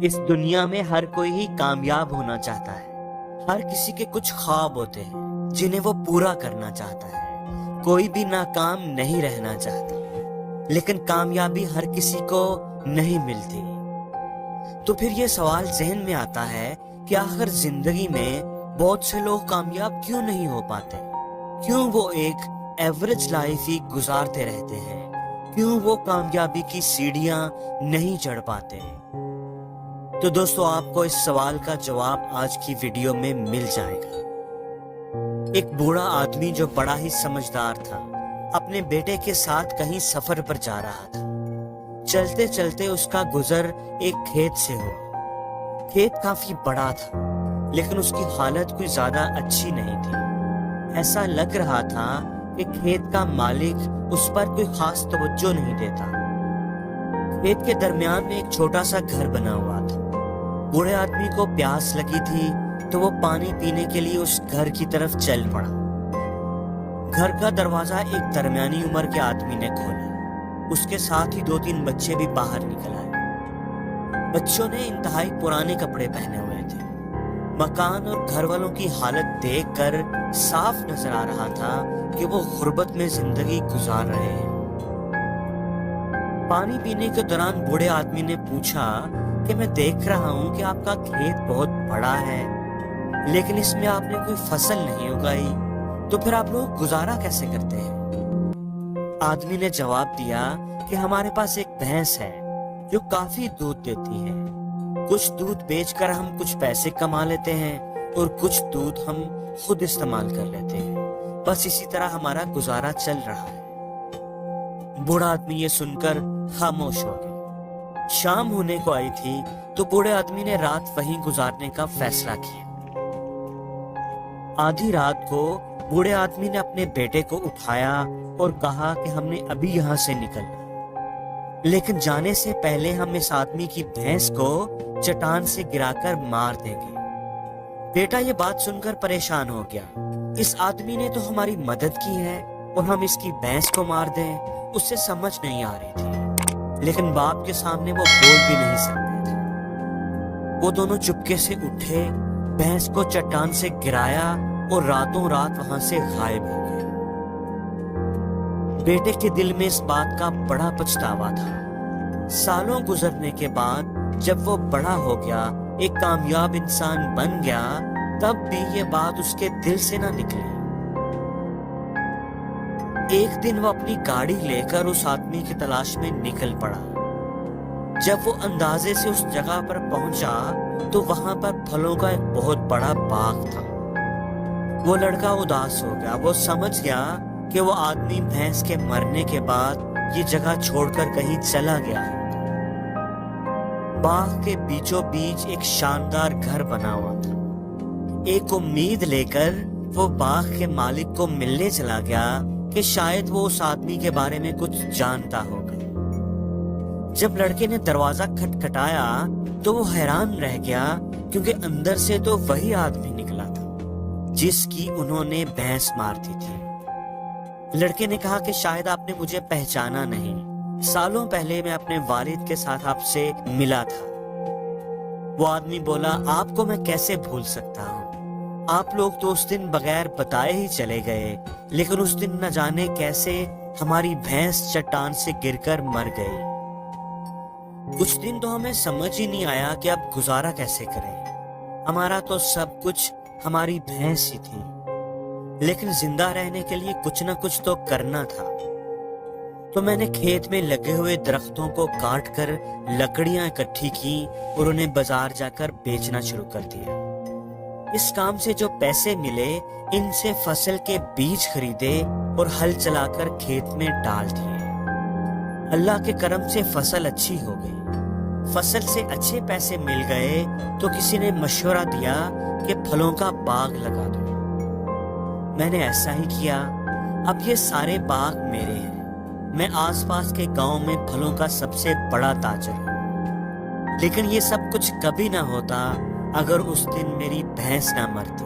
اس دنیا میں ہر کوئی ہی کامیاب ہونا چاہتا ہے۔ ہر کسی کے کچھ خواب ہوتے ہیں جنہیں وہ پورا کرنا چاہتا ہے۔ کوئی بھی ناکام نہیں رہنا چاہتا، لیکن کامیابی ہر کسی کو نہیں ملتی۔ تو پھر یہ سوال ذہن میں آتا ہے کہ آخر زندگی میں بہت سے لوگ کامیاب کیوں نہیں ہو پاتے؟ کیوں وہ ایک ایوریج لائف ہی گزارتے رہتے ہیں؟ کیوں وہ کامیابی کی سیڑھیاں نہیں چڑھ پاتے؟ تو دوستو، آپ کو اس سوال کا جواب آج کی ویڈیو میں مل جائے گا۔ ایک بوڑھا آدمی جو بڑا ہی سمجھدار تھا، اپنے بیٹے کے ساتھ کہیں سفر پر جا رہا تھا۔ چلتے چلتے اس کا گزر ایک کھیت سے ہوا۔ کھیت کافی بڑا تھا، لیکن اس کی حالت کوئی زیادہ اچھی نہیں تھی۔ ایسا لگ رہا تھا کہ کھیت کا مالک اس پر کوئی خاص توجہ نہیں دیتا۔ کھیت کے درمیان میں ایک چھوٹا سا گھر بنا ہوا تھا۔ بوڑھے آدمی کو پیاس لگی تھی تو وہ پانی پینے کے لیے اس گھر کی طرف چل پڑا۔ گھر کا دروازہ ایک درمیانی عمر کے آدمی نے کھولا۔ اس کے ساتھ ہی 2-3 بچے بھی باہر نکل آئے۔ بچوں نے انتہائی پرانے کپڑے پہنے ہوئے تھے۔ مکان اور گھر والوں کی حالت دیکھ کر صاف نظر آ رہا تھا کہ وہ غربت میں زندگی گزار رہے ہیں۔ پانی پینے کے دوران بوڑھے آدمی نے پوچھا کہ میں دیکھ رہا ہوں کہ آپ کا کھیت بہت بڑا ہے، لیکن اس میں آپ نے کوئی فصل نہیں اگائی، تو پھر آپ لوگ گزارا کیسے کرتے ہیں؟ آدمی نے جواب دیا کہ ہمارے پاس ایک بھینس ہے جو کافی دودھ دیتی ہے۔ کچھ دودھ بیچ کر ہم کچھ پیسے کما لیتے ہیں اور کچھ دودھ ہم خود استعمال کر لیتے ہیں۔ بس اسی طرح ہمارا گزارا چل رہا ہے۔ بوڑھا آدمی یہ سن کر خاموش ہو گیا۔ شام ہونے کو آئی تھی تو بوڑھے آدمی نے رات وہیں گزارنے کا فیصلہ کیا۔ آدھی رات کو بوڑھے آدمی نے اپنے بیٹے کو اٹھایا اور کہا کہ ہم نے ابھی یہاں سے نکلنا، لیکن جانے سے پہلے ہم اس آدمی کی بھینس کو چٹان سے گرا کر مار دیں گے۔ بیٹا یہ بات سن کر پریشان ہو گیا۔ اس آدمی نے تو ہماری مدد کی ہے اور ہم اس کی بھینس کو مار دیں، اس سے سمجھ نہیں آ رہی تھی، لیکن باپ کے سامنے وہ بول بھی نہیں سکتے تھے۔ وہ دونوں چپکے سے اٹھے، بھینس کو چٹان سے گرایا اور راتوں رات وہاں سے غائب ہو گئے۔ بیٹے کے دل میں اس بات کا بڑا پچھتاوا تھا۔ سالوں گزرنے کے بعد جب وہ بڑا ہو گیا، ایک کامیاب انسان بن گیا، تب بھی یہ بات اس کے دل سے نہ نکلی۔ ایک دن وہ اپنی گاڑی لے کر اس آدمی کی تلاش میں نکل پڑا۔ جب وہ اندازے سے اس جگہ پر پہنچا تو وہاں پر پھلوں کا ایک بہت بڑا باغ تھا۔ وہ لڑکا اداس ہو گیا۔ وہ سمجھ گیا کہ وہ آدمی بھینس کے مرنے کے بعد یہ جگہ چھوڑ کر کہیں چلا گیا ہے۔ باغ کے بیچوں بیچ ایک شاندار گھر بنا ہوا تھا۔ ایک امید لے کر وہ باغ کے مالک کو ملنے چلا گیا کہ شاید وہ اس آدمی کے بارے میں کچھ جانتا ہوگا۔ جب لڑکے نے دروازہ کھٹکھٹایا تو وہ حیران رہ گیا، کیونکہ اندر سے تو وہی آدمی نکلا تھا جس کی انہوں نے بھینس مار دی تھی۔ لڑکے نے کہا کہ شاید آپ نے مجھے پہچانا نہیں، سالوں پہلے میں اپنے والد کے ساتھ آپ سے ملا تھا۔ وہ آدمی بولا، آپ کو میں کیسے بھول سکتا ہوں؟ آپ لوگ تو اس دن بغیر بتائے ہی چلے گئے، لیکن اس دن نہ جانے کیسے ہماری بھینس چٹان سے گر کر مر گئی۔ کچھ دن تو ہمیں سمجھ ہی نہیں آیا کہ اب گزارا کیسے کریں۔ ہمارا تو سب کچھ ہماری بھینس ہی تھی، لیکن زندہ رہنے کے لیے کچھ نہ کچھ تو کرنا تھا۔ تو میں نے کھیت میں لگے ہوئے درختوں کو کاٹ کر لکڑیاں اکٹھی کی اور انہیں بازار جا کر بیچنا شروع کر دیا۔ اس کام سے جو پیسے ملے، ان سے فصل کے بیج خریدے اور ہل چلا کر کھیت میں ڈال دیے۔ اللہ کے کرم سے فصل اچھی ہو گئی۔ فصل سے اچھے پیسے مل گئے تو کسی نے مشورہ دیا کہ پھلوں کا باغ لگا دو۔ میں نے ایسا ہی کیا۔ اب یہ سارے باغ میرے ہیں۔ میں آس پاس کے گاؤں میں پھلوں کا سب سے بڑا تاجر ہوں۔ لیکن یہ سب کچھ کبھی نہ ہوتا اگر اس دن میری بھینس نہ مرتی۔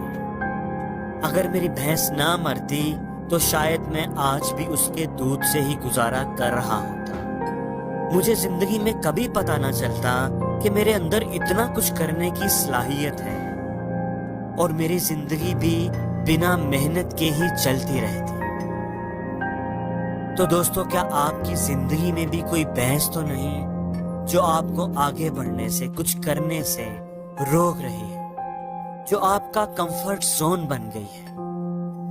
اگر میری بھینس نہ مرتی تو شاید میں آج بھی اس کے دودھ سے ہی گزارا کر رہا ہوتا۔ مجھے زندگی میں کبھی پتہ نہ چلتا کہ میرے اندر اتنا کچھ کرنے کی صلاحیت ہے اور میری زندگی بھی بنا محنت کے ہی چلتی رہتی۔ تو دوستو، کیا آپ کی زندگی میں بھی کوئی بحث تو نہیں جو آپ کو آگے بڑھنے سے، کچھ کرنے سے روک رہی ہے، جو آپ کا کمفرٹ زون بن گئی ہے،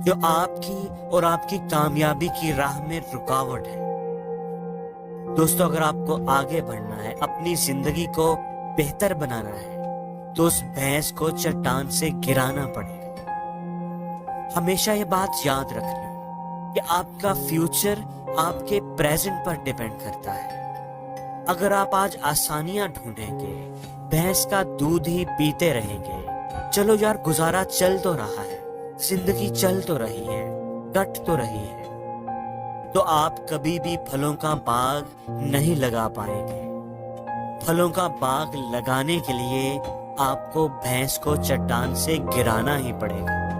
جو آپ کی اور آپ کی کامیابی کی راہ میں رکاوٹ ہے؟ دوستو، اگر آپ کو آگے بڑھنا ہے، اپنی زندگی کو بہتر بنانا ہے، تو اس بھینس کو چٹان سے گرانا پڑے گا۔ ہمیشہ یہ بات یاد رکھنا کہ آپ کا فیوچر آپ کے پریزنٹ پر ڈیپینڈ کرتا ہے۔ اگر آپ آج آسانیاں ڈھونڈیں گے، بھینس کا دودھ ہی پیتے رہیں گے، چلو یار گزارا چل تو رہا ہے، زندگی چل تو رہی ہے، کٹ تو رہی ہے، تو آپ کبھی بھی پھلوں کا باغ نہیں لگا پائیں گے۔ پھلوں کا باغ لگانے کے لیے آپ کو بھینس کو چٹان سے گرانا ہی پڑے گا۔